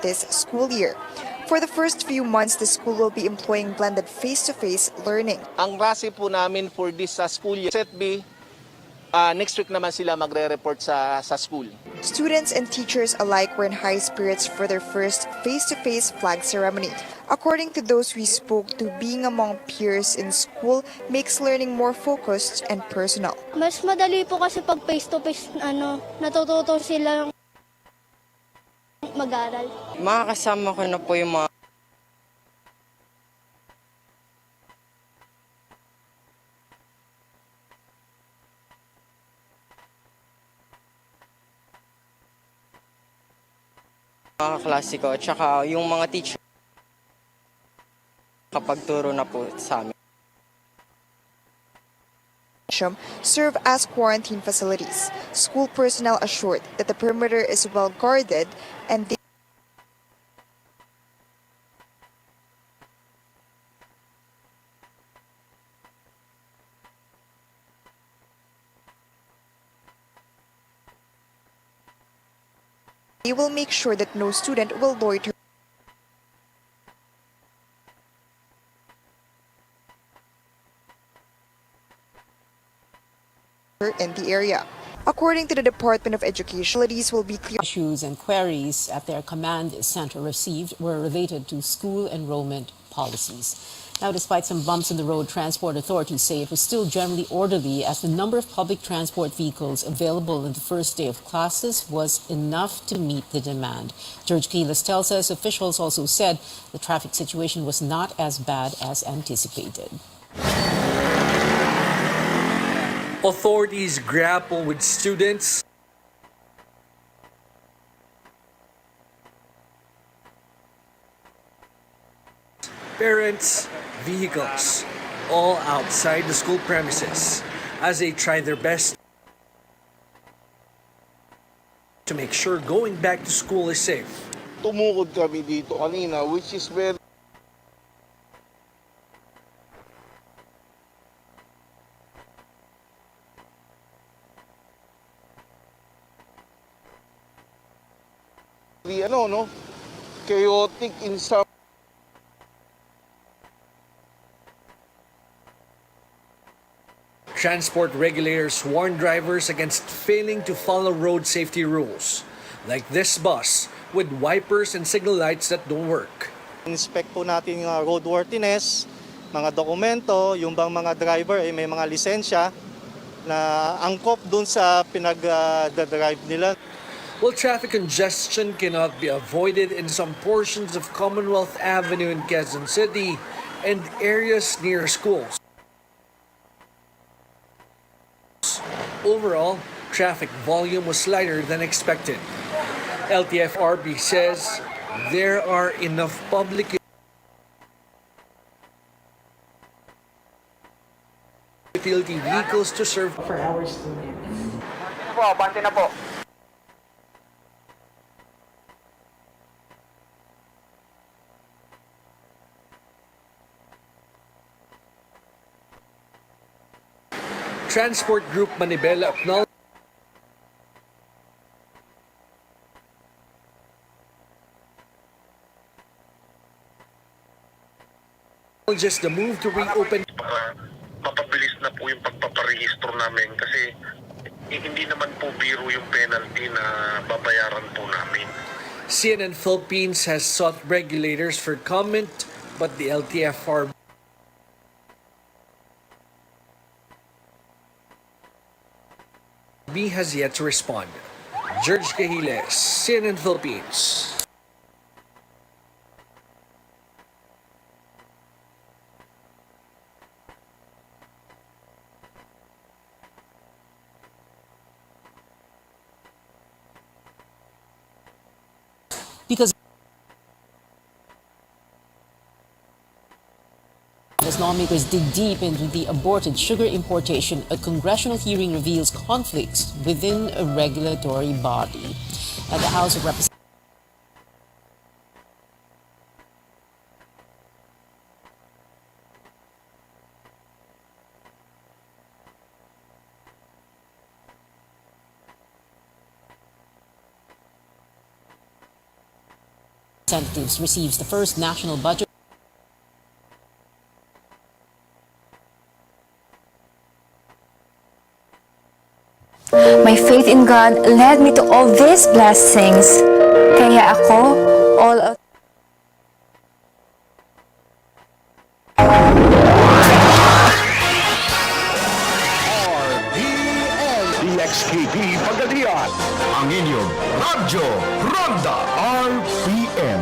this school year. For the first few months, the school will be employing blended face-to-face learning. Ang klase po namin for this school year, Set B, next week naman sila magre-report sa school. Students and teachers alike were in high spirits for their first face-to-face flag ceremony. According to those we spoke to, being among peers in school makes learning more focused and personal. Mas madali po kasi pag face-to-face, natututo sila mag-aral. Makakasama ko na po yung mga kaklase ko at saka yung mga teacher kapag turo na po sa amin. Serve as quarantine facilities. School personnel assured that the perimeter is well guarded and they will make sure that no student will loiter in the area. According to the Department of Education, facilities will be clear. Issues and queries at their command center received were related to school enrollment policies. Now, despite some bumps in the road, transport authorities say it was still generally orderly as the number of public transport vehicles available on the first day of classes was enough to meet the demand. George Quiles tells us officials also said the traffic situation was not as bad as anticipated. Authorities grapple with students parents, vehicles, all outside the school premises as they try their best to make sure going back to school is safe. Tumukod kami dito kanina, which is very chaotic in some. Transport regulators warn drivers against failing to follow road safety rules, like this bus with wipers and signal lights that don't work. Inspect po natin yung roadworthiness, mga dokumento, yung bang mga driver ay may mga lisensya na angkop dun sa pinag-drive nila. While traffic congestion cannot be avoided in some portions of Commonwealth Avenue in Quezon City and areas near schools, overall, traffic volume was lighter than expected. LTFRB says there are enough public utility vehicles to serve For our students. Abante na po. Transport Group Manibela acknowledges the move to reopen. Para mapabilis na po yung pagpaparehistro namin kasi hindi naman po biro yung penalty na babayaran po namin. CNN Philippines has sought regulators for comment, but the LTFRB has yet to respond. George Quiles, CNN Philippines. Because as lawmakers dig deep into the aborted sugar importation, a congressional hearing reveals conflicts within a regulatory body. At the House of Representatives, Representatives receives the first national budget. My faith in God led me to all these blessings. Kaya ako, all of RPN DXKP Pagadian, ang inyong Radyo Ronda. RPN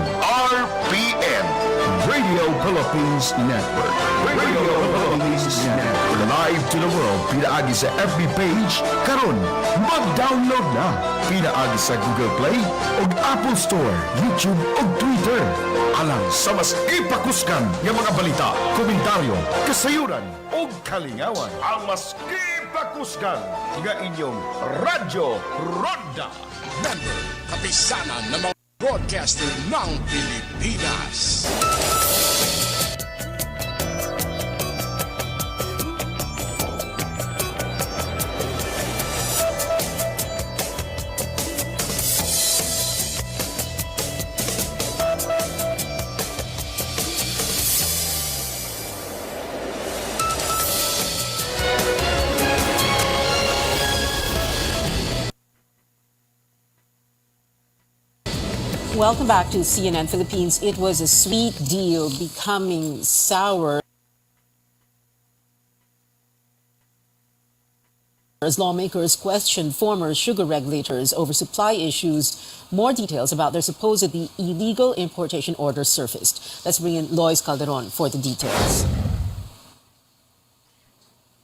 Radio Philippines Network. Radio Philippines Network. Live to the world, pinaagi sa FB page, karon mag-download na. Pinaagi sa Google Play o Apple Store, YouTube o Twitter. Alang sa mas ipakuskan ng mga balita, komentaryo, kasayuran o kalingawan. Ang mas ipakuskan ng inyong Radyo Ronda. Member, kapisanan ng mga broadcaster ng Pilipinas. Welcome back to CNN Philippines. It was a sweet deal becoming sour as lawmakers questioned former sugar regulators over supply issues. More details about their supposedly illegal importation order surfaced. Let's bring in Lois Calderon for the details.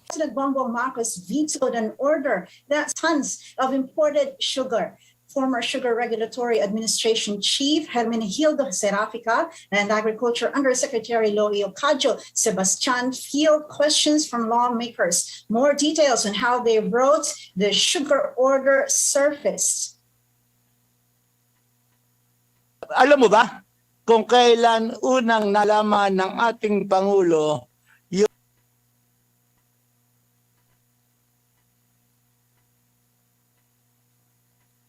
President Bongbong Marcos vetoed an order that tons of imported sugar. Former Sugar Regulatory Administration Chief Hermenegildo Serafica and Agriculture Undersecretary Loie Ocasio Sebastian field questions from lawmakers. More details on how they wrote the sugar order surfaced. Alam mo ba kung kailan unang nalaman ng ating Pangulo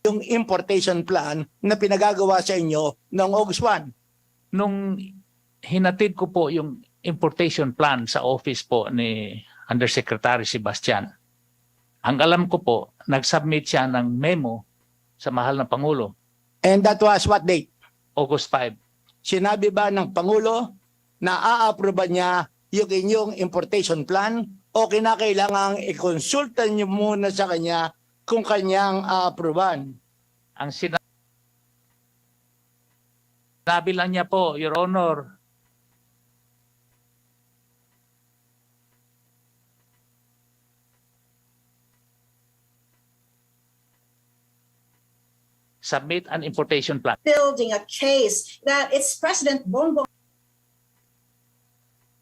yung importation plan na pinagagawa sa inyo ng August 1? Nung hinatid ko po yung importation plan sa office po ni Undersecretary Sebastian, ang alam ko po, nag-submit siya ng memo sa mahal na Pangulo. And that was what date? August 5. Sinabi ba ng Pangulo na a-approve niya yung inyong importation plan o kinakailangang i-consulta niyo muna sa kanya kung kanyang a-approvean? Ang sinabi lang niya po, Your Honor, submit an importation plan. Building a case that it's President Bongbong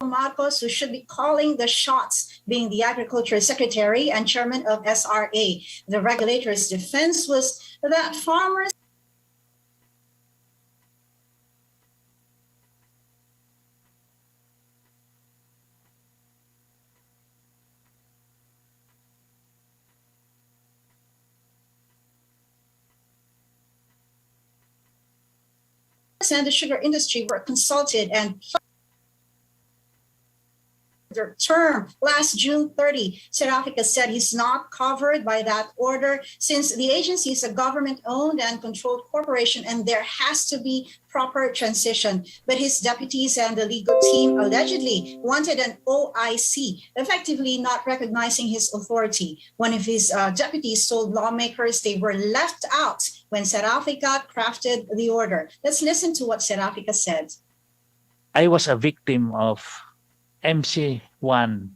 Marcos who should be calling the shots, being the Agriculture Secretary and Chairman of SRA. The regulator's defense was that farmers and the sugar industry were consulted and their term last June 30. Serafica said he's not covered by that order since the agency is a government-owned and controlled corporation and there has to be proper transition. But his deputies and the legal team allegedly wanted an OIC, effectively not recognizing his authority. One of his deputies told lawmakers they were left out when Serafica crafted the order. Let's listen to what Serafica said. I was a victim of MC1.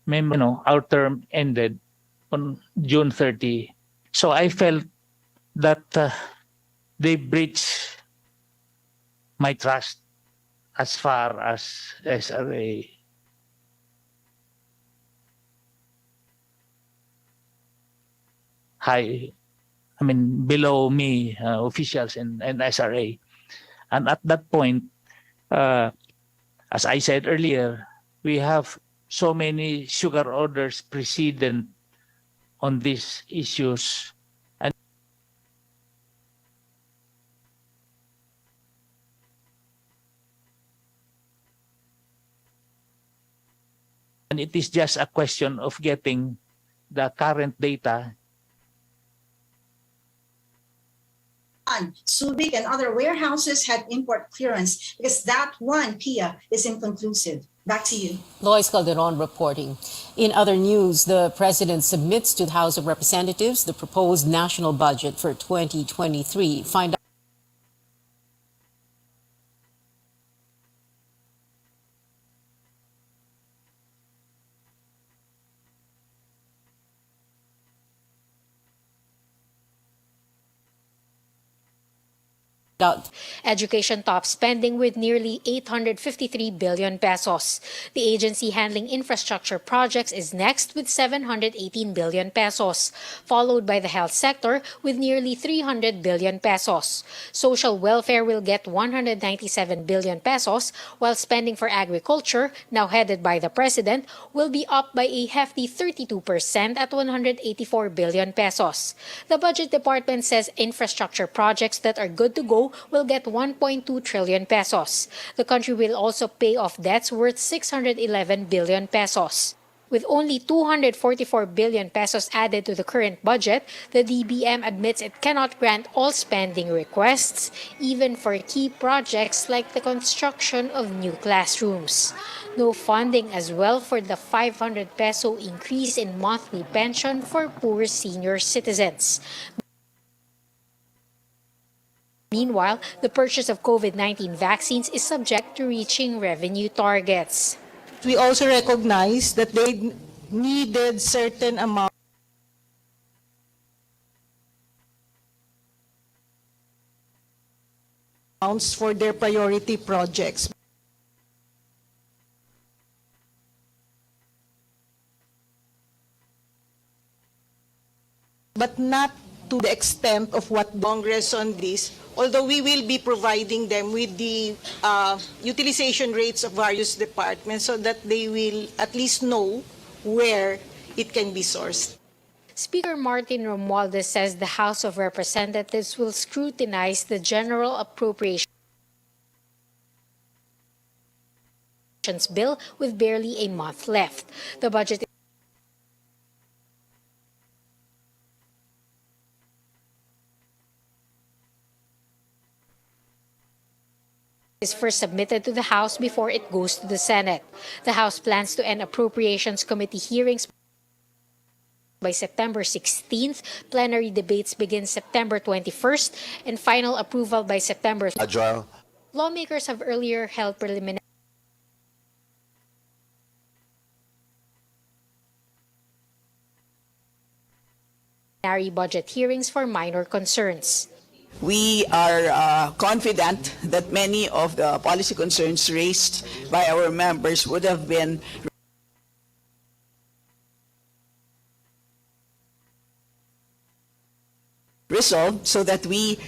Our term ended on June 30. So I felt that they breached my trust as far as SRA. Below me, officials and SRA. And at that point, As I said earlier, we have so many sugar orders precedent on these issues. And it is just a question of getting the current data. Subic and other warehouses had import clearance because that one, Pia, is inconclusive. Back to you. Lois Calderon reporting. In other news, the president submits to the House of Representatives the proposed national budget for 2023. Find out. Education tops spending with nearly 853 billion pesos. The agency handling infrastructure projects is next with 718 billion pesos, followed by the health sector with nearly 300 billion pesos. Social welfare will get 197 billion pesos, while spending for agriculture, now headed by the president, will be up by a hefty 32% at 184 billion pesos. The Budget Department says infrastructure projects that are good to go will get 1.2 trillion pesos. The country will also pay off debts worth 611 billion pesos. With only 244 billion pesos added to the current budget, the DBM admits it cannot grant all spending requests, even for key projects like the construction of new classrooms. No funding as well for the 500 peso increase in monthly pension for poor senior citizens. Meanwhile, the purchase of COVID-19 vaccines is subject to reaching revenue targets. We also recognize that they needed certain amounts for their priority projects. But not to the extent of what Congress on this, although we will be providing them with the utilization rates of various departments so that they will at least know where it can be sourced. Speaker Martin Romualdez says the House of Representatives will scrutinize the general appropriations bill with barely a month left. The budget is first submitted to the House before it goes to the Senate. The House plans to end Appropriations Committee hearings by September 16th. Plenary debates begin September 21st and final approval by September. Agile. Lawmakers have earlier held preliminary budget hearings for minor concerns. We are confident that many of the policy concerns raised by our members would have been resolved so that we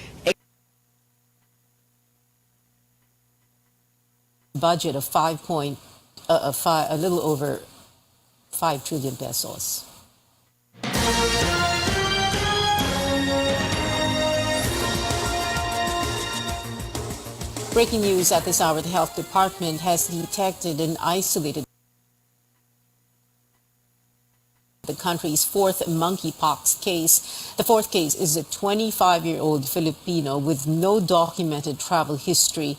budget of a little over 5 trillion pesos. Breaking news at this hour, the Health Department has detected and isolated the country's fourth monkeypox case. The fourth case is a 25-year-old Filipino with no documented travel history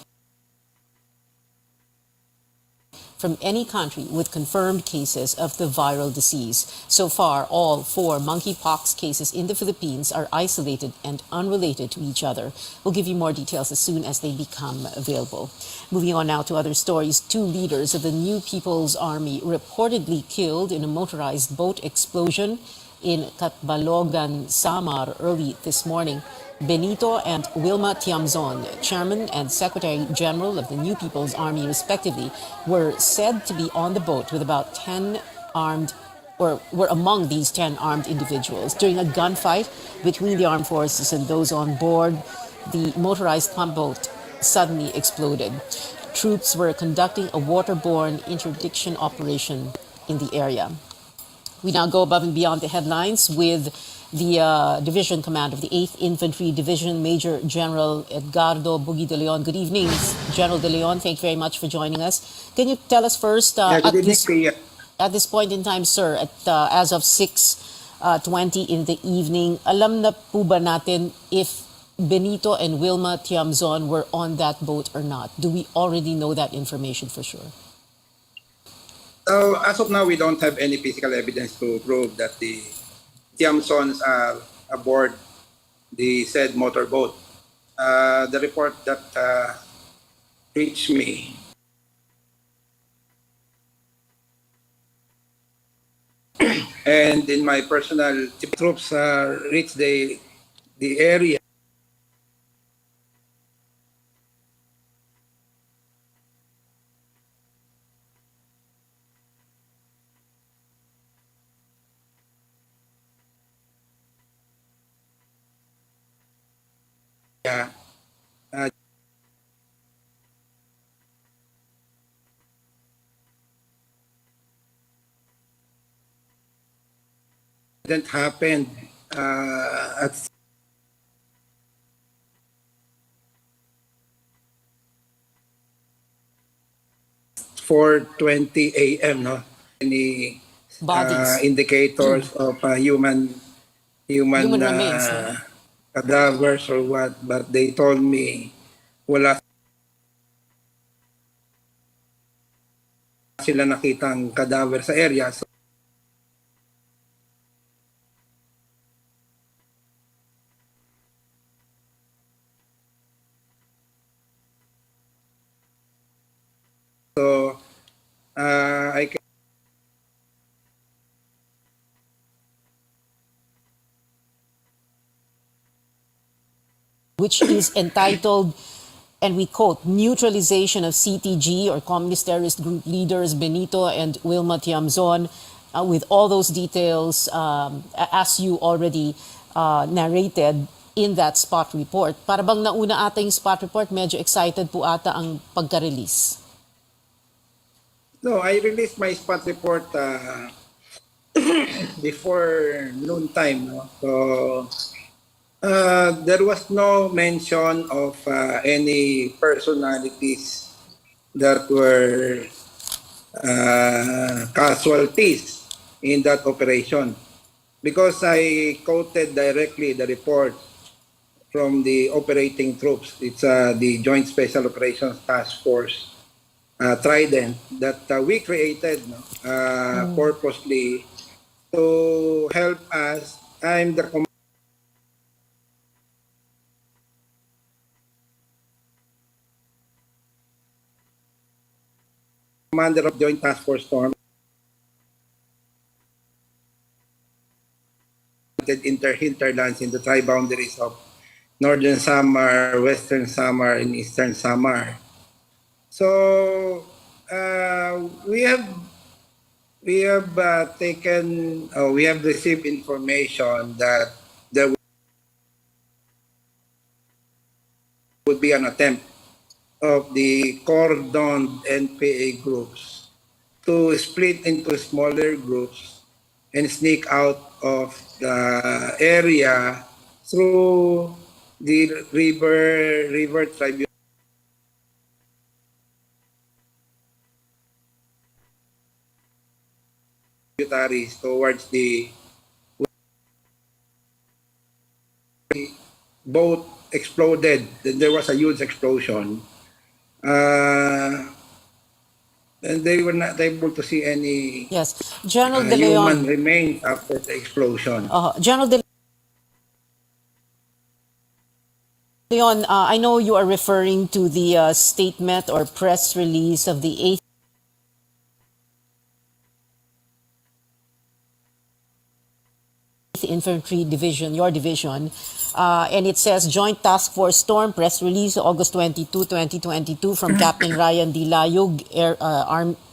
from any country with confirmed cases of the viral disease. So far, all 4 monkeypox cases in the Philippines are isolated and unrelated to each other. We'll give you more details as soon as they become available. Moving on now to other stories. 2 leaders of the New People's Army reportedly killed in a motorized boat explosion in Catbalogan, Samar early this morning. Benito and Wilma Tiamzon, Chairman and Secretary General of the New People's Army respectively, were said to be on the boat with about 10 armed, or were among these 10 armed individuals. During a gunfight between the armed forces and those on board, the motorized pump boat suddenly exploded. troops were conducting a waterborne interdiction operation in the area. We now go above and beyond the headlines with the Division Command of the 8th Infantry Division, Major General Edgardo Bugi de Leon. Good evening, General de Leon. Thank you very much for joining us. Can you tell us first, at this point in time, sir, as of 6:20 in the evening, alam na po ba natin if Benito and Wilma Tiamzon were on that boat or not? Do we already know that information for sure? So as of now, we don't have any physical evidence to prove that the Tiamsons are aboard the said motorboat. The report that reached me and in my personal troops reached the area. That happened at 4:20 a.m. No, any indicators of human remains, cadavers or what? But they told me wala sila nakitang cadaver sa area. So I can which is entitled, and we quote, neutralization of CTG or Communist Terrorist Group leaders Benito and Wilma Tiamzon, with all those details as you already narrated in that spot report. Para bang nauna ata yung spot report, medyo excited po ata ang pagka-release. No, I released my spot report before noon time. No? So there was no mention of any personalities that were casualties in that operation, because I quoted directly the report from the operating troops. It's the Joint Special Operations Task Force, Trident, that we created purposely to help us. I'm the commander of Joint Task Force Storm. Hinterlands in the tri-boundaries of Northern Samar, Western Samar, and Eastern Samar. So we have received information that there would be an attempt of the cordoned NPA groups to split into smaller groups and sneak out of the area through the river tributaries towards the boat exploded. Then there was a huge explosion. And they were not able to see any General De Leon, human remains after the explosion. General De Leon, I know you are referring to the statement or press release of the 8th Infantry Division, your division, and it says Joint Task Force Storm press release August 22, 2022 from Captain Ryan D. Layug,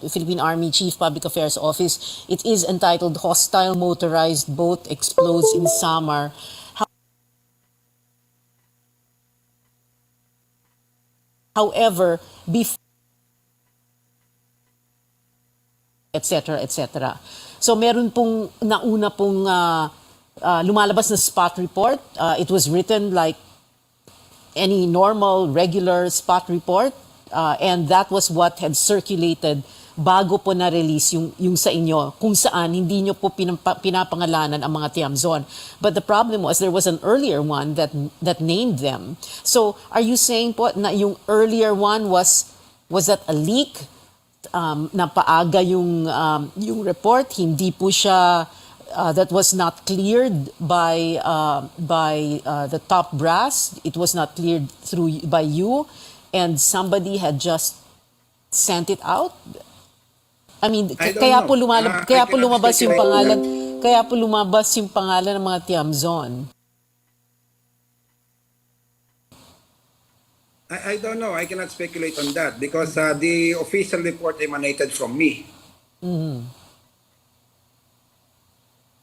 Philippine Army Chief Public Affairs Office. It is entitled Hostile Motorized Boat Explodes in Samar. However, before etc., etc. So meron pong nauna pong lumalabas na spot report. It was written like any normal, regular spot report. And that was what had circulated bago po na-release yung sa inyo, kung saan hindi nyo po pinapangalanan ang mga Tiamzon. But the problem was there was an earlier one that named them. So are you saying po na yung earlier one was that a leak? Na paaga yung report, hindi po siya that was not cleared by the top brass. It was not cleared by you, and somebody had just sent it out. I mean, kaya po lumabas yung pangalan. Kaya po lumabas yung pangalan ng mga Tiamzon. I don't know. I cannot speculate on that because the official report emanated from me. Mm-hmm.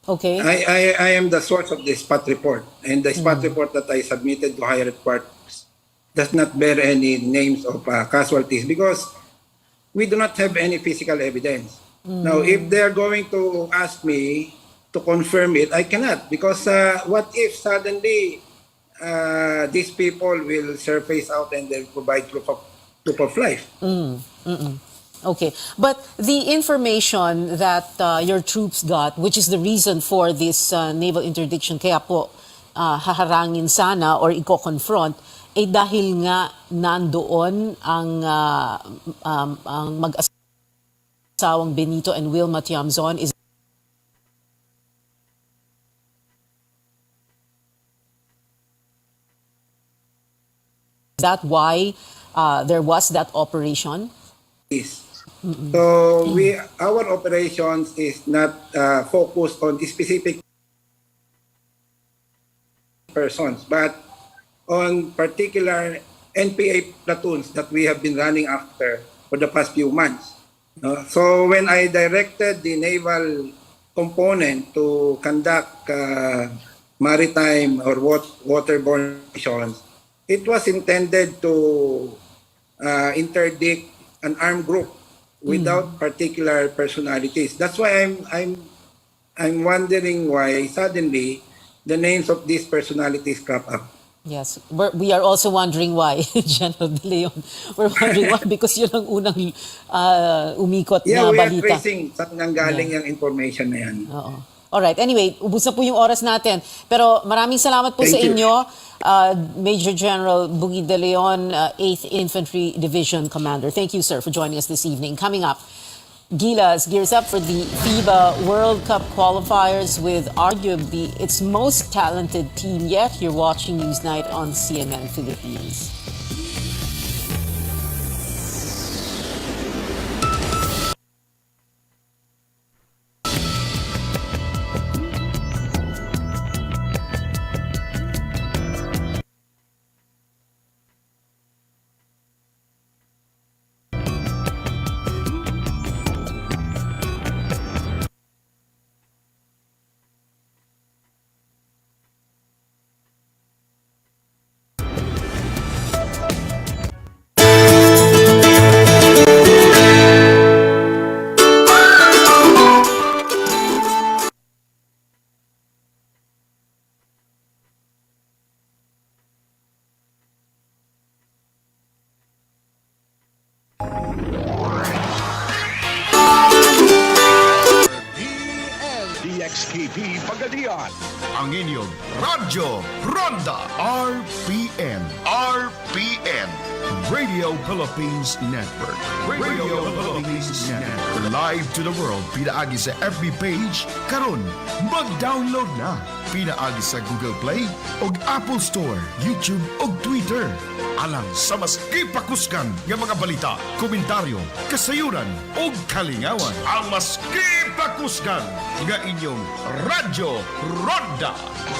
Okay. I am the source of the spot report, and the spot report that I submitted to higher reports does not bear any names of casualties because we do not have any physical evidence. Now, if they are going to ask me to confirm it, I cannot because what if suddenly these people will surface out and they'll provide proof of life? Okay, but the information that your troops got, which is the reason for this naval interdiction, kaya po haharangin sana or i-confront, dahil nga nandoon ang mag-asawang Benito and Wilma Tiamzon. Is that why there was that operation? So our operations is not focused on specific persons, but on particular NPA platoons that we have been running after for the past few months. So when I directed the naval component to conduct maritime or waterborne missions, it was intended to interdict an armed group without particular personalities. That's why I'm wondering why suddenly the names of these personalities crop up. Yes, we are also wondering why, General De Leon. We're wondering why because yun ang unang umikot na balita. Yeah, we are tracing saan nanggaling yung information na yan. Oo. Alright, anyway, ubos na po yung oras natin. Pero maraming salamat po sa inyo, Major General Bugi De Leon, 8th Infantry Division Commander. Thank you, sir, for joining us this evening. Coming up, Gilas gears up for the FIBA World Cup qualifiers with arguably its most talented team yet. You're watching Newsnight on CNN Philippines. DXKP Pagadian, ang inyong Radyo Ronda RPN. RPN, Radio Philippines Network. Radio Philippines Network. Live to the world, pinaagi sa FB page, karon mag-download na. Pinaagi sa Google Play o Apple Store, YouTube o Twitter. Alang sa mas kipakuskan ng mga balita, komentaryo, kasayuran o kalingawan. Ang mas kipakuskan ng inyong Radyo Ronda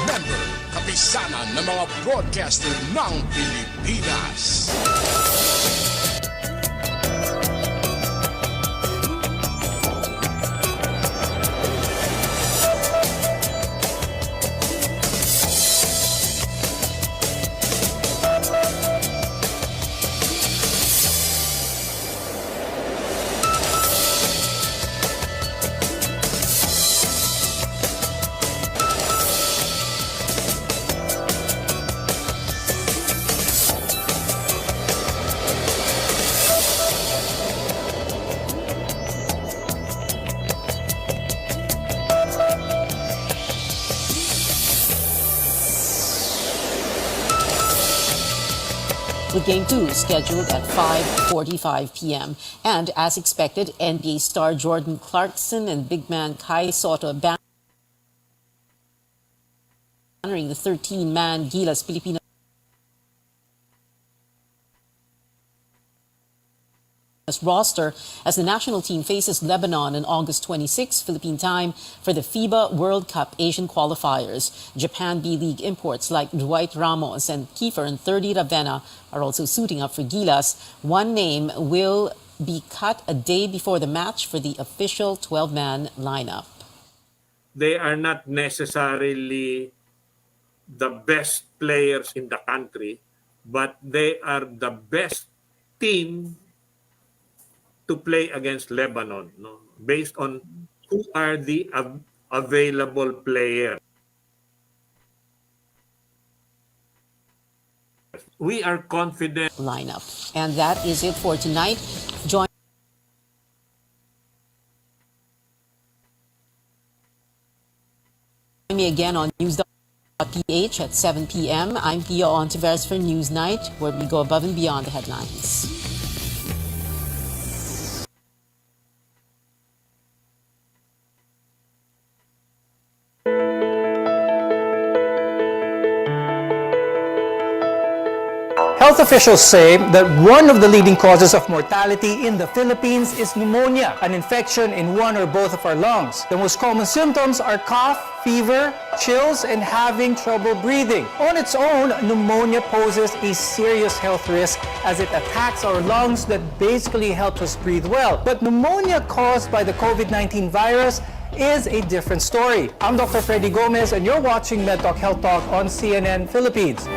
Network. Kapisanan ng mga broadcaster ng Pilipinas. with Game 2 scheduled at 5:45 p.m. And as expected, NBA star Jordan Clarkson and big man Kai Soto bannering the 13-man Gilas Pilipinas roster as the national team faces Lebanon on August 26, Philippine time, for the FIBA World Cup Asian qualifiers. Japan B-League imports like Dwight Ramos and Kiefer and 30 Ravenna are also suiting up for Gilas. One name will be cut a day before the match for the official 12-man lineup. They are not necessarily the best players in the country, but they are the best team to play against Lebanon, no? Based on who are the available players. We are confident. Lineup. And that is it for tonight. Join me again on news.ph at 7 p.m. I'm Pia Ontiveros for Newsnight, where we go above and beyond the headlines. Health officials say that one of the leading causes of mortality in the Philippines is pneumonia, an infection in one or both of our lungs. The most common symptoms are cough, fever, chills, and having trouble breathing. On its own, pneumonia poses a serious health risk as it attacks our lungs that basically help us breathe well. But pneumonia caused by the COVID-19 virus is a different story. I'm Dr. Freddy Gomez, and you're watching MedTalk Health Talk on CNN Philippines.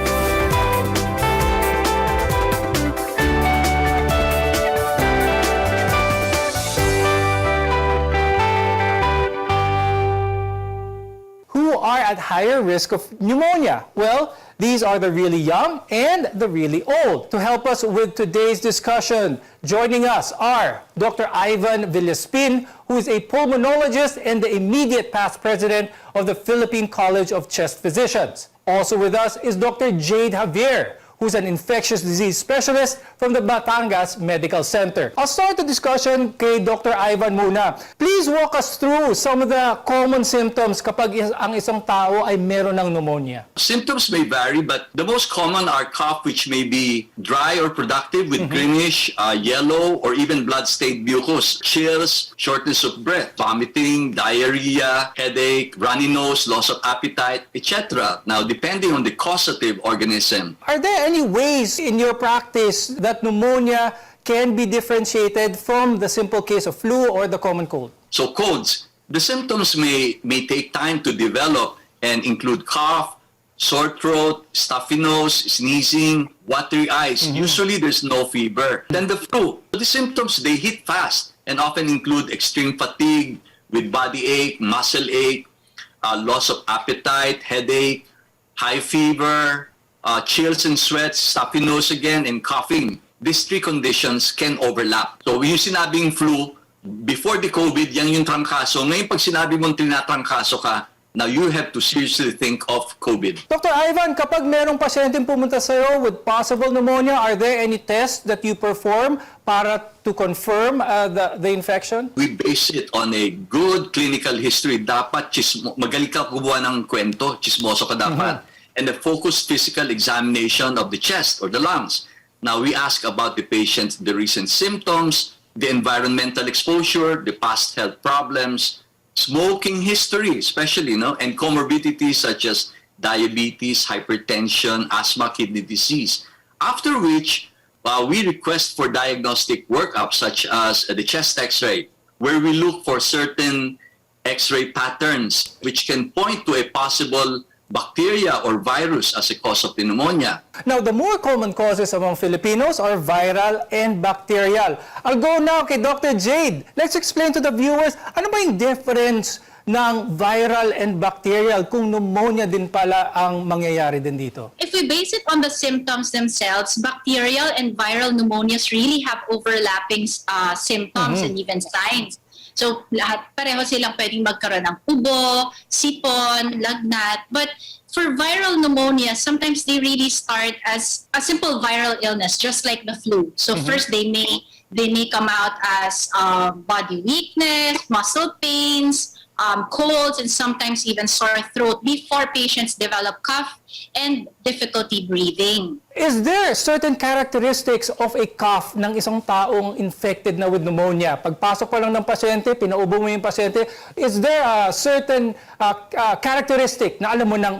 Are at higher risk of pneumonia? Well, these are the really young and the really old. To help us with today's discussion, joining us are Dr. Ivan Villaspin, who is a pulmonologist and the immediate past president of the Philippine College of Chest Physicians. Also with us is Dr. Jade Javier, who's an infectious disease specialist from the Batangas Medical Center. I'll start the discussion kay Dr. Ivan muna. Please walk us through some of the common symptoms kapag ang isang tao ay meron ng pneumonia. Symptoms may vary, but the most common are cough, which may be dry or productive with greenish, yellow, or even blood-stained mucus, chills, shortness of breath, vomiting, diarrhea, headache, runny nose, loss of appetite, etc. Now, depending on the causative organism. Are there any ways in your practice that pneumonia can be differentiated from the simple case of flu or the common cold? So colds, the symptoms may take time to develop and include cough, sore throat, stuffy nose, sneezing, watery eyes. Usually there's no fever. Then the flu, the symptoms, they hit fast and often include extreme fatigue with body ache, muscle ache, loss of appetite, headache, high fever, chills and sweats, stuffy nose again, and coughing. These three conditions can overlap. So yung sinabing flu, before the COVID, yan yung trangkaso. Ngayon pag sinabi mong tinatrangkaso ka, now you have to seriously think of COVID. Dr. Ivan, kapag merong pasyenteng pumunta sa'yo with possible pneumonia, are there any tests that you perform para to confirm the infection? We base it on a good clinical history. Dapat magaling ka kumuha ng kwento, chismoso ka dapat. And a focused physical examination of the chest or the lungs. Now, we ask about the patient, the recent symptoms, the environmental exposure, the past health problems, smoking history, especially, and comorbidities such as diabetes, hypertension, asthma, kidney disease. After which, we request for diagnostic workup such as the chest x-ray, where we look for certain x-ray patterns which can point to a possible bacteria or virus as a cause of pneumonia. Now, the more common causes among Filipinos are viral and bacterial. I'll go now kay Dr. Jade. Let's explain to the viewers, ano ba yung difference ng viral and bacterial kung pneumonia din pala ang mangyayari din dito? If we base it on the symptoms themselves, bacterial and viral pneumonias really have overlapping symptoms and even signs. So pareho silang pwedeng magkaroon ng ubo, sipon, lagnat. But for viral pneumonia, sometimes they really start as a simple viral illness, just like the flu. So first they may come out as body weakness, muscle pains, colds, and sometimes even sore throat before patients develop cough and difficulty breathing. Is there certain characteristics of a cough ng isang taong infected na with pneumonia? Pagpasok pa lang ng pasyente, pinaubo mo yung pasyente, is there a certain characteristic na alam mo nang,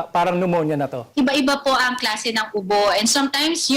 parang pneumonia na to? Iba-iba po ang klase ng ubo, and sometimes,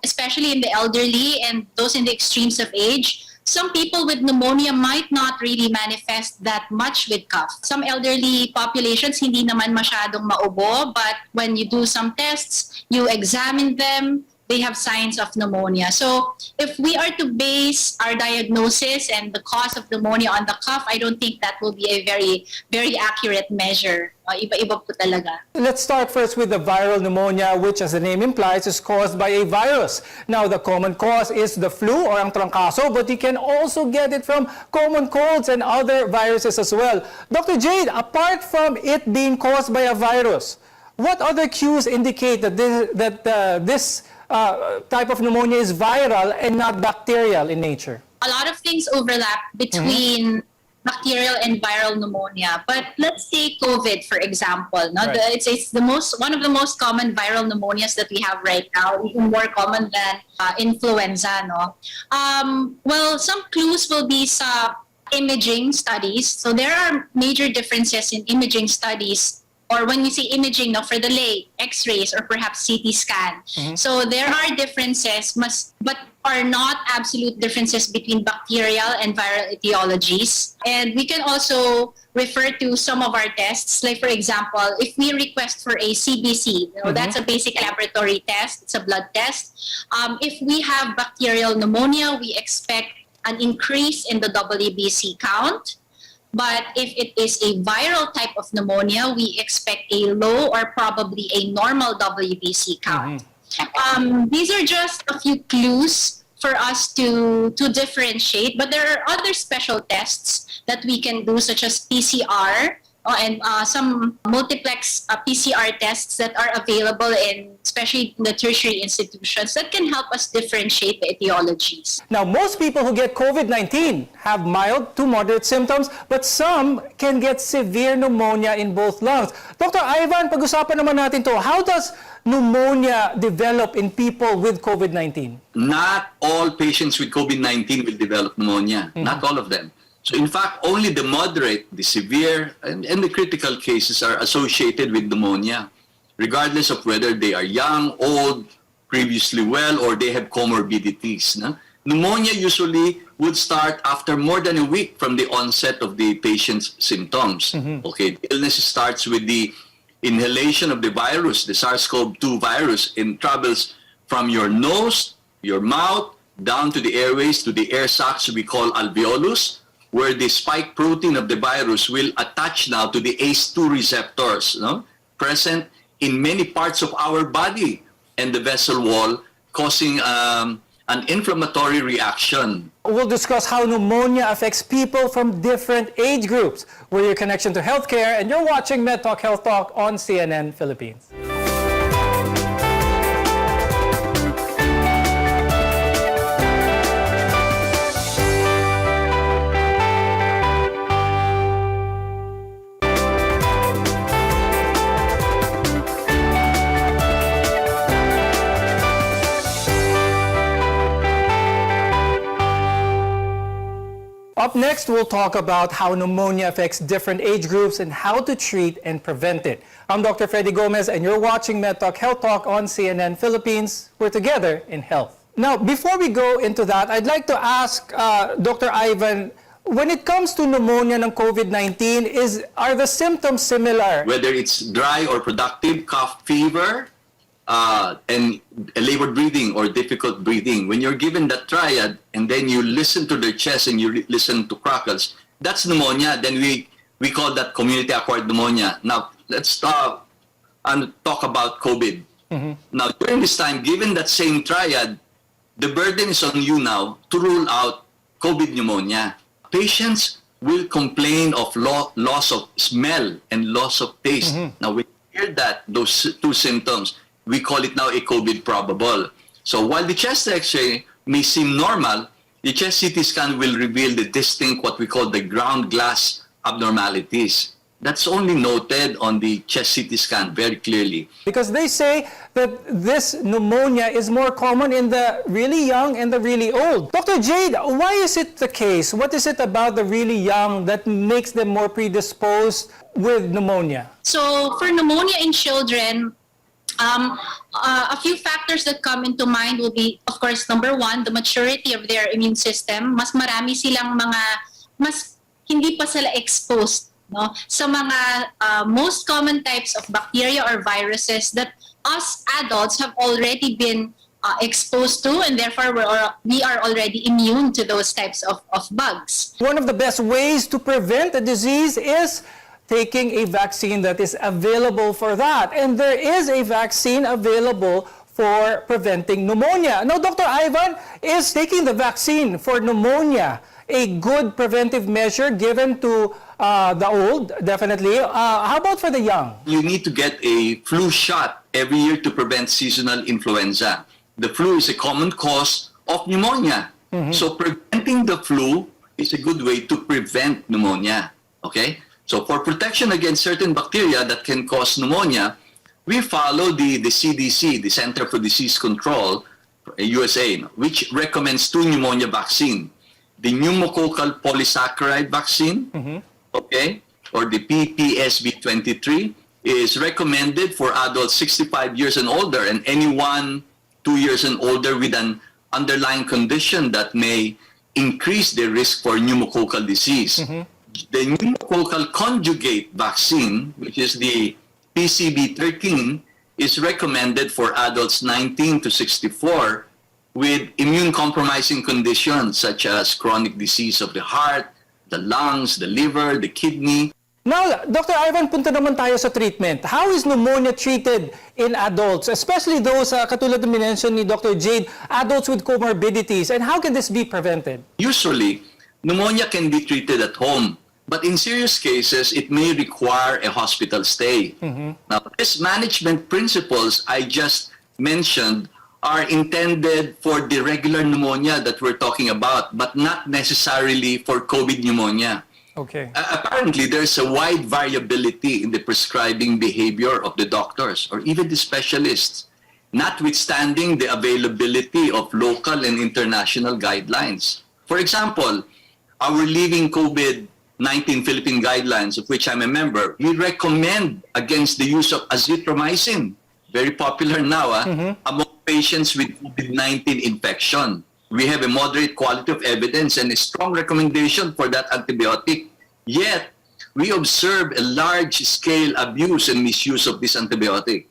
especially in the elderly and those in the extremes of age, some people with pneumonia might not really manifest that much with cough. Some elderly populations hindi naman masyadong maubo, but when you do some tests, you examine them, they have signs of pneumonia. So if we are to base our diagnosis and the cause of pneumonia on the cough, I don't think that will be a very, very accurate measure. Iba-iba po talaga. Let's start first with the viral pneumonia, which as the name implies is caused by a virus. Now, the common cause is the flu or ang trangkaso, but you can also get it from common colds and other viruses as well. Dr. Jade, apart from it being caused by a virus, what other cues indicate that this type of pneumonia is viral and not bacterial in nature? A lot of things overlap between bacterial and viral pneumonia. But let's take COVID, for example. No? Right. It's one of the most common viral pneumonias that we have right now, even more common than influenza. No? Well, some clues will be sa imaging studies. So there are major differences in imaging studies, or when we say imaging, for the lay, X-rays or perhaps CT scan. So there are differences, but are not absolute differences between bacterial and viral etiologies. And we can also refer to some of our tests. Like, for example, if we request for a CBC, that's a basic laboratory test, it's a blood test. If we have bacterial pneumonia, we expect an increase in the WBC count. But if it is a viral type of pneumonia, we expect a low or probably a normal WBC count. These are just a few clues for us to differentiate, but there are other special tests that we can do, such as PCR, and some multiplex PCR tests that are available especially in the tertiary institutions, that can help us differentiate the etiologies. Now, most people who get COVID-19 have mild to moderate symptoms, but some can get severe pneumonia in both lungs. Dr. Ivan, pag-usapan naman natin to. How does pneumonia develop in people with COVID-19? Not all patients with COVID-19 will develop pneumonia. Not all of them. So in fact, only the moderate, the severe, and the critical cases are associated with pneumonia, regardless of whether they are young, old, previously well, or they have comorbidities. No? Pneumonia usually would start after more than a week from the onset of the patient's symptoms. Okay, the illness starts with the inhalation of the virus, the SARS-CoV-2 virus, and travels from your nose, your mouth, down to the airways, to the air sacs we call alveolus, where the spike protein of the virus will attach now to the ACE2 receptors, present in many parts of our body and the vessel wall, causing an inflammatory reaction. We'll discuss how pneumonia affects people from different age groups. We're your connection to healthcare, and you're watching MedTalk Health Talk on CNN Philippines. Up next, we'll talk about how pneumonia affects different age groups and how to treat and prevent it. I'm Dr. Freddy Gomez, and you're watching MedTalk Health Talk on CNN Philippines. We're together in health. Now, before we go into that, I'd like to ask Dr. Ivan, when it comes to pneumonia ng COVID-19, are the symptoms similar? Whether it's dry or productive, cough, fever, and labored breathing or difficult breathing. When you're given that triad and then you listen to their chest and you listen to crackles, that's pneumonia. Then we call that community-acquired pneumonia. Now, let's talk about COVID. Now, during this time, given that same triad, the burden is on you now to rule out COVID pneumonia. patients will complain of loss of smell and loss of taste. Now, we hear that, those two symptoms, we call it now a COVID probable. So while the chest X-ray may seem normal, the chest CT scan will reveal the distinct, what we call the ground glass abnormalities. That's only noted on the chest CT scan very clearly. Because they say that this pneumonia is more common in the really young and the really old. Dr. Jade, why is it the case? What is it about the really young that makes them more predisposed with pneumonia? So for pneumonia in children, a few factors that come into mind will be, of course, number one, the maturity of their immune system. Mas marami silang mas hindi pa sila exposed, no, sa mga most common types of bacteria or viruses that us adults have already been exposed to, and therefore we are already immune to those types of bugs. One of the best ways to prevent a disease is taking a vaccine that is available for that. And there is a vaccine available for preventing pneumonia. Now, Dr. Ivan, is taking the vaccine for pneumonia a good preventive measure given to the old? Definitely. How about for the young? You need to get a flu shot every year to prevent seasonal influenza. The flu is a common cause of pneumonia. So preventing the flu is a good way to prevent pneumonia. Okay? So for protection against certain bacteria that can cause pneumonia, we follow the CDC, the Center for Disease Control, USA, which recommends two pneumonia vaccines. The pneumococcal polysaccharide vaccine, okay, or the PPSB23, is recommended for adults 65 years and older, and anyone 2 years and older with an underlying condition that may increase their risk for pneumococcal disease. The pneumococcal conjugate vaccine, which is the PCB13, is recommended for adults 19 to 64 with immune-compromising conditions such as chronic disease of the heart, the lungs, the liver, the kidney. Now, Dr. Ivan, punta naman tayo sa treatment. How is pneumonia treated in adults, especially those, katulad na minention ni Dr. Jade, adults with comorbidities, and how can this be prevented? Usually, pneumonia can be treated at home, but in serious cases, it may require a hospital stay. Now, these management principles I just mentioned are intended for the regular pneumonia that we're talking about, but not necessarily for COVID pneumonia. Okay. Apparently, there's a wide variability in the prescribing behavior of the doctors or even the specialists, notwithstanding the availability of local and international guidelines. For example, our Living COVID-19 Philippine guidelines, of which I'm a member, we recommend against the use of azithromycin, very popular now, among patients with COVID-19 infection. We have a moderate quality of evidence and a strong recommendation for that antibiotic. Yet, we observe a large-scale abuse and misuse of this antibiotic.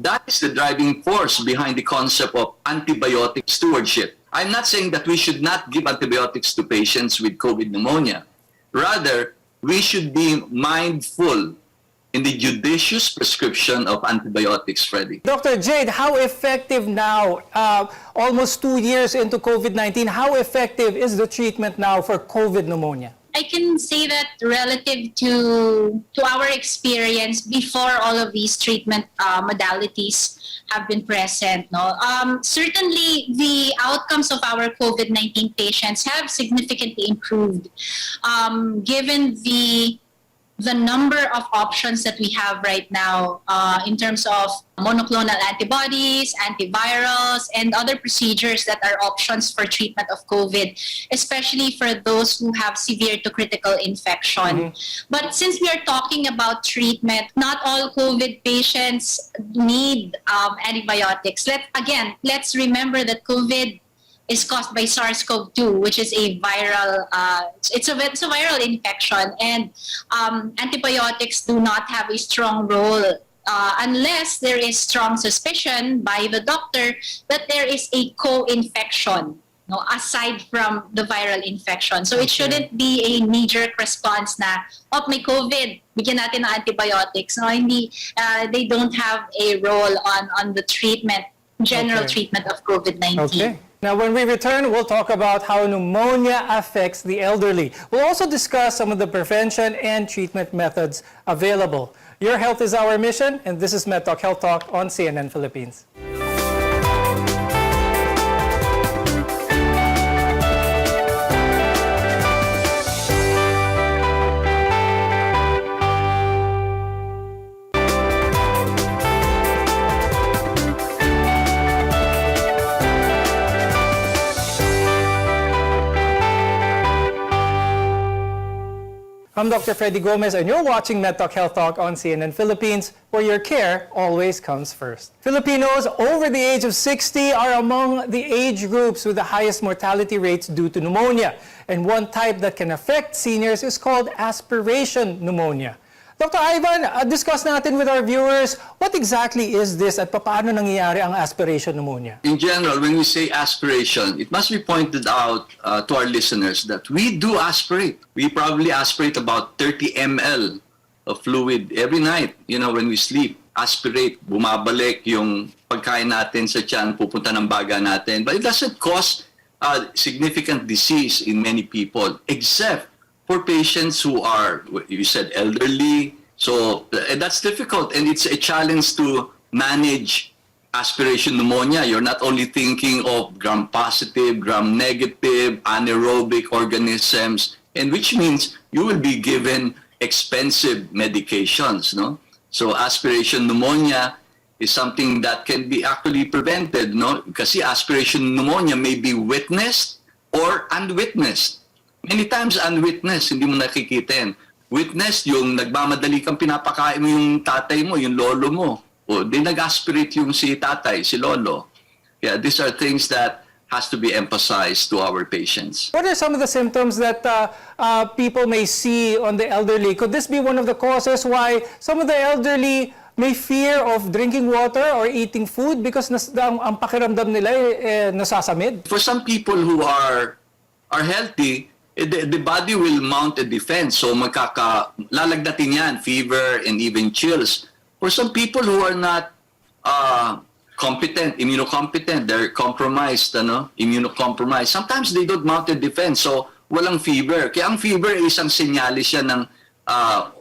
That is the driving force behind the concept of antibiotic stewardship. I'm not saying that we should not give antibiotics to patients with COVID pneumonia. Rather, we should be mindful in the judicious prescription of antibiotics, Freddie. Dr. Jade, how effective now, almost 2 years into COVID-19, how effective is the treatment now for COVID pneumonia? I can say that relative to our experience before all of these treatment modalities have been present, no, certainly the outcomes of our COVID-19 patients have significantly improved, given the number of options that we have right now in terms of monoclonal antibodies, antivirals, and other procedures that are options for treatment of COVID, especially for those who have severe to critical infection. But since we are talking about treatment, not all COVID patients need antibiotics. Let's remember that COVID is caused by SARS-CoV-2, which is a viral, it's a viral infection, and antibiotics do not have a strong role unless there is strong suspicion by the doctor that there is a co-infection, no, aside from the viral infection. So it shouldn't be a knee-jerk response na, oh, may COVID, bigyan natin ng antibiotics. No, hindi, they don't have a role on the treatment, general treatment of COVID-19. Okay. Now, when we return, we'll talk about how pneumonia affects the elderly. We'll also discuss some of the prevention and treatment methods available. Your health is our mission, and this is MedTalk Health Talk on CNN Philippines. I'm Dr. Freddy Gomez, and you're watching MedTalk Health Talk on CNN Philippines, where your care always comes first. Filipinos over the age of 60 are among the age groups with the highest mortality rates due to pneumonia. And one type that can affect seniors is called aspiration pneumonia. Dr. Ivan, discuss natin with our viewers, what exactly is this at paano nangyayari ang aspiration pneumonia? In general, when we say aspiration, it must be pointed out to our listeners that we do aspirate. We probably aspirate about 30 ml of fluid every night, when we sleep. Aspirate, bumabalik yung pagkain natin sa tiyan, pupunta ng baga natin. But it doesn't cause significant disease in many people, except for patients who are, you said, elderly. So that's difficult, and it's a challenge to manage aspiration pneumonia. You're not only thinking of gram-positive, gram-negative, anaerobic organisms, and which means you will be given expensive medications, no? So aspiration pneumonia is something that can be actually prevented, no? Kasi aspiration pneumonia may be witnessed or unwitnessed. Many times unwitnessed, hindi mo nakikita yan. Witnessed, yung nagmamadali kang pinapakain mo yung tatay mo, yung lolo mo. O di nag-aspirate yung si tatay, si lolo. Yeah, these are things that has to be emphasized to our patients. What are some of the symptoms that people may see on the elderly? Could this be one of the causes why some of the elderly may fear of drinking water or eating food because ang pakiramdam nila nasasamid? For some people who are healthy, the body will mount a defense. So lalagdatin yan, fever and even chills. For some people who are not competent, immunocompetent, they're compromised, immunocompromised. Sometimes they don't mount a defense, so walang fever. Kaya ang fever ay isang senyalis siya ng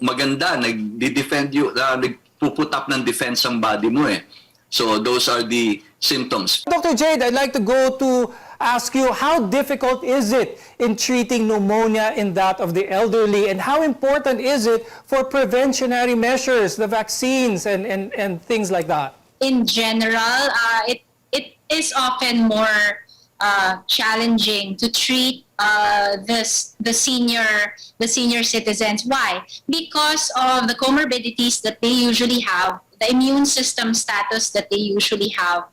maganda, nag-defend you, nagpuput up ng defense ang body mo eh. So those are the symptoms. Dr. Jade, I'd like to go to ask you, how difficult is it in treating pneumonia in that of the elderly, and how important is it for preventionary measures, the vaccines and things like that? In general, it is often more challenging to treat the senior citizens. Why? Because of the comorbidities that they usually have, the immune system status that they usually have.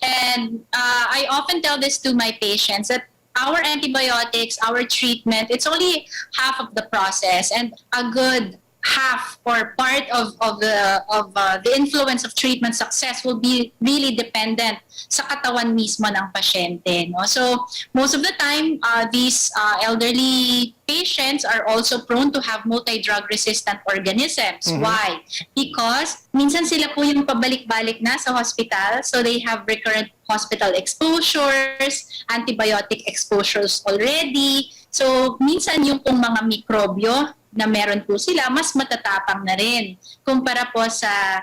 And I often tell this to my patients that our antibiotics, our treatment, it's only half of the process, and a good half or part of the influence of treatment success will be really dependent sa katawan mismo ng pasyente. No? So most of the time, these elderly patients are also prone to have multi-drug resistant organisms. Mm-hmm. Why? Because minsan sila po yung pabalik-balik na sa hospital, so they have recurrent hospital exposures, antibiotic exposures already. So minsan yung pong mga mikrobyo na meron po sila, mas matatapang na rin kumpara po sa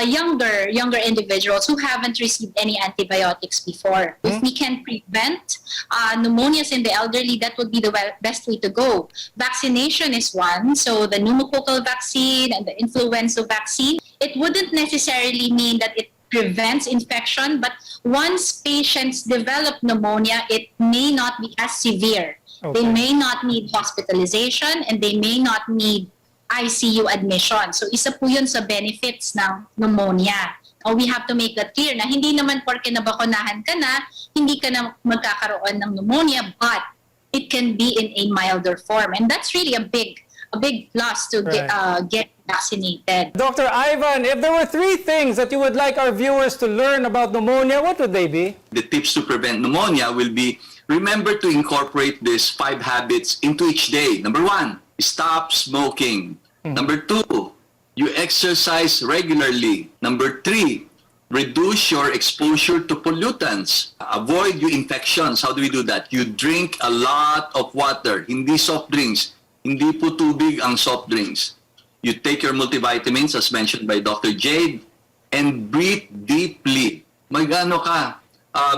younger individuals who haven't received any antibiotics before. If we can prevent pneumonias in the elderly, that would be the best way to go. Vaccination is one. So the pneumococcal vaccine and the influenza vaccine, it wouldn't necessarily mean that it prevents infection, but once patients develop pneumonia, it may not be as severe. Okay. They may not need hospitalization and they may not need ICU admission. So isa po yun sa benefits ng pneumonia. We have to make that clear na hindi naman porke nabakunahan ka na, hindi ka na magkakaroon ng pneumonia, but it can be in a milder form. And that's really a big plus to get vaccinated. Dr. Ivan, if there were 3 things that you would like our viewers to learn about pneumonia, what would they be? The tips to prevent pneumonia will be, remember to incorporate these 5 habits into each day. Number 1, stop smoking. Number 2, you exercise regularly. Number 3, Reduce your exposure to pollutants. Avoid your infections. How do we do that? You drink a lot of water, hindi soft drinks. Hindi po tubig ang soft drinks. You take your multivitamins, as mentioned by Dr. Jade, and breathe deeply. Magano ka?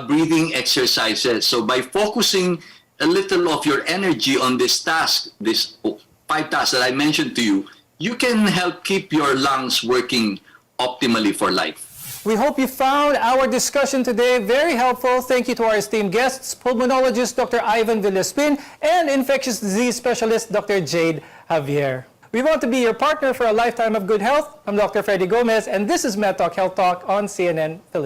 Breathing exercises. So by focusing a little of your energy on this task, this 5 tasks that I mentioned to you, you can help keep your lungs working optimally for life. We hope you found our discussion today very helpful. Thank you to our esteemed guests, pulmonologist Dr. Ivan Villaspin and infectious disease specialist Dr. Jade Javier. We want to be your partner for a lifetime of good health. I'm Dr. Freddy Gomez, and this is MedTalk Health Talk on CNN Philippines.